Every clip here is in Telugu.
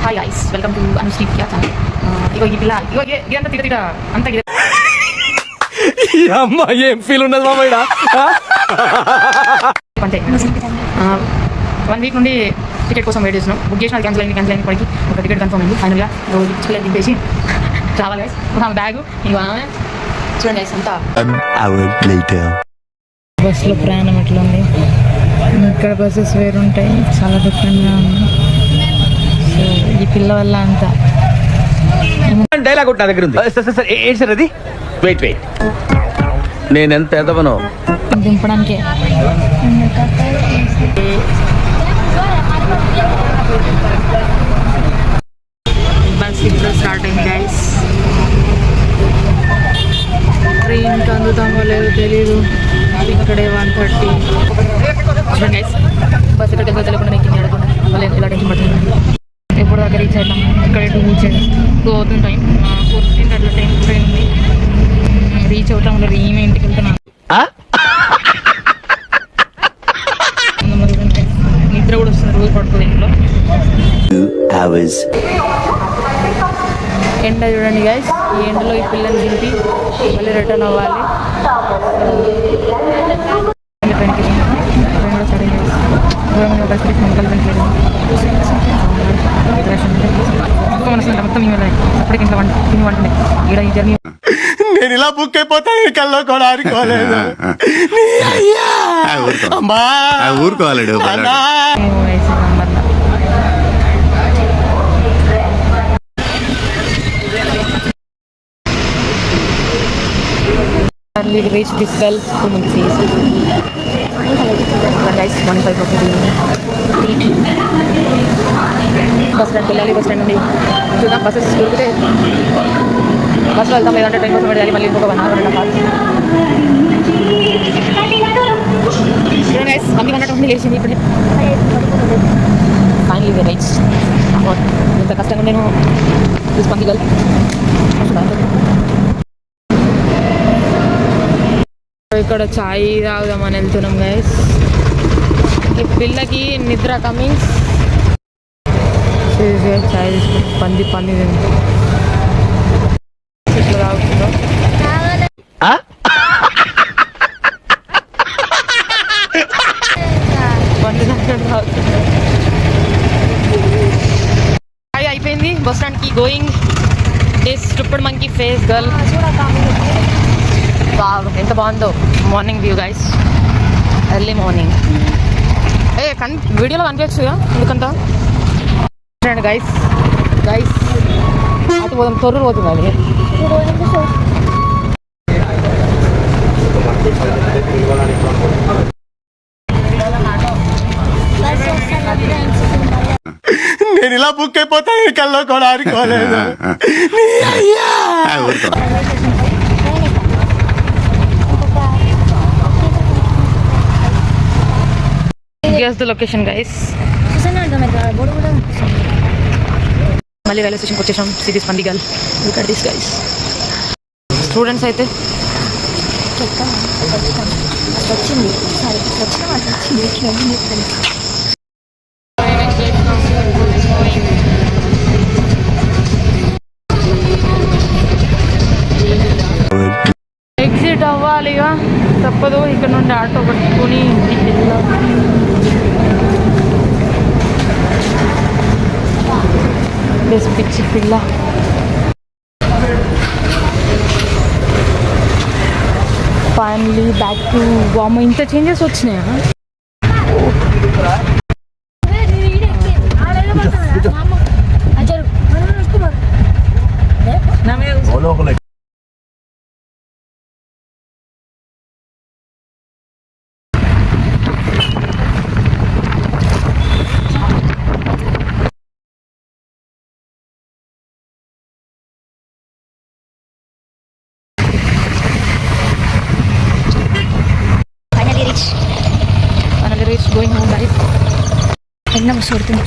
Hi guys, welcome to Anusri క్యా ఛానల్. ఇగో ఈ పిల్ల ఇగో ఇదంతా తిట అంతా అమ్మా ఏం ఫీల్ ఉన్నది మామ ఇక్కడ అంటే 1 వీక్ నుండి టికెట్ కోసం వెయిట్ చేస్తున్నాం. బుక్ చేసిన అది క్యాన్సిల్ అయింది పడికి ఒక టికెట్ కన్ఫర్మ్ అయింది. ఫైనల్గా రోజు పిల్లలు దింపేసి రావాలి గైస్. ఆమె బ్యాగ్ ఇక ఆమె చూడండి గైస్ అంతా. బస్సులో ప్రయాణం ఎట్లా ఉంది? ఇక్కడ బస్సెస్ వేరుంటాయి, చాలా డిఫరెంట్గా ఉంది. సో ఈ పిల్ల వల్ల అంతా డైలాగ్ నా దగ్గర ఉంది. ఏంటి సార్ అది? వెయిట్ నేనెంత ఎదవనో దింపడానికే. బస్ ఇప్పుడు స్టార్ట్ అయింది గైస్. ట్రైన్కి అందుతామో లేదో తెలీదు. ఇక్కడే 1:30. చూడండి గైస్, బస్ ఇక్కడ దగ్గర తెలియకుండా ఎక్కింది అడగకుండా మళ్ళీ ఇలా టెన్షన్ పడుతుంది. ఎప్పుడు దగ్గర రీచ్ అవుతాం. ఇక్కడ 2 అవుతుంది టైం. 4:15 అట్లా ట్రైన్ ఉంది. రీచ్ అవుతాం. ఈమె ఇంటికి వెళ్తున్నాను. నిద్ర కూడా వస్తుంది, రోజు పడుతుంది ఇంట్లో. ఎండ చూడండి గైస్. ఈ ఎండలో ఈ పిల్లల్ని దింపి మళ్ళీ రిటర్న్ అవ్వాలి. ట్రైన్కి ట్రైన్ కూడా స్టార్ట్ అయింది. దూరంగా బస్కి మొక్కలు పెంచలేదు. మొత్తం మేము అప్పటికి ఇంట్లో వంటనే ఇక్కడ ఈ జర్నీ. నేను ఇలా బుక్ అయిపోతాను కల్లో కూడా ఆడుకోలేదు. ఊరుకోవాలడు రీచ్ ఫిజికల్ ఫీజ్ గైస్ 1.5 బస్ స్టాండ్కి వెళ్ళాలి. బస్ స్టాండ్ నుండి చూద్దాం బస్సెస్ దొరికితే బస్సులో వెళ్తాం, లేదంటే ట్రైన్ కోసం వెళ్ళాలి. మళ్ళీ ఇంకొక 1 hour 1.5 చూడండి గైస్. మమ్మీ 120 లేచింది ఇప్పుడే. Finally rights. ఇంత కష్టంగా నేను పంపిగల్ ఇక్కడ చాయ్ తాగుదామని వెళ్తున్నాం గైస్. ఈ పిల్లకి నిద్ర కమింగ్స్. చాయ్ తీసుకుని పంది ఇట్లా తాగుతున్నాం. చాయ్ అయిపోయింది. బస్ స్టాండ్కి going. This stupid monkey face girl. ఎంత బాగుందో morning view guys. Early morning. కానీ వీడియోలో కనిపించచ్చు ఎందుకంత గైస్. అటు పోదాం, తొర్రూరు పోతుంది అది. నేను ఇలా బుక్ అయిపోతాను కల్లో కూడా ఆడుకోలేదు. Guess the location guys. మళ్ళీ రైల్వే స్టేషన్కి వచ్చేసాం. See this Pandigal. Look at this guys. Students అయితే ఎగ్జిట్ అవ్వాలిగా, తప్పదు. ఇక్కడ నుండి ఆటో పట్టుకుని ఇంటికి వెళ్ళాలి. పిచ్చి పిల్ల. ఫైనలీ బ్యాక్ టు వామ్. ఇంత చేంజెస్ వచ్చినాయా? Going home guys. ఎండ మస్తు పడుతుంది.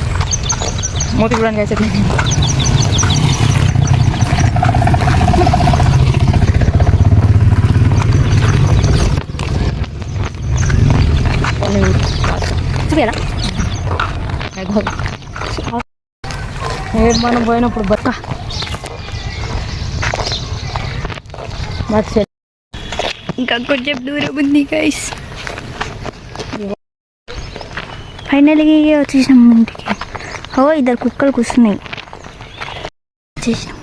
మూతి చూడండి గైస్ ఎట్లా. చూపియాలా? మనం పోయినప్పుడు బక్క ఇంకా కొంచెం దూరం ఉంది గైస్. ఫైనల్గా వచ్చేసినాం ఇంటికి. ఇద్దరు కుక్కలు కూర్చున్నాయి. వచ్చేసినాం.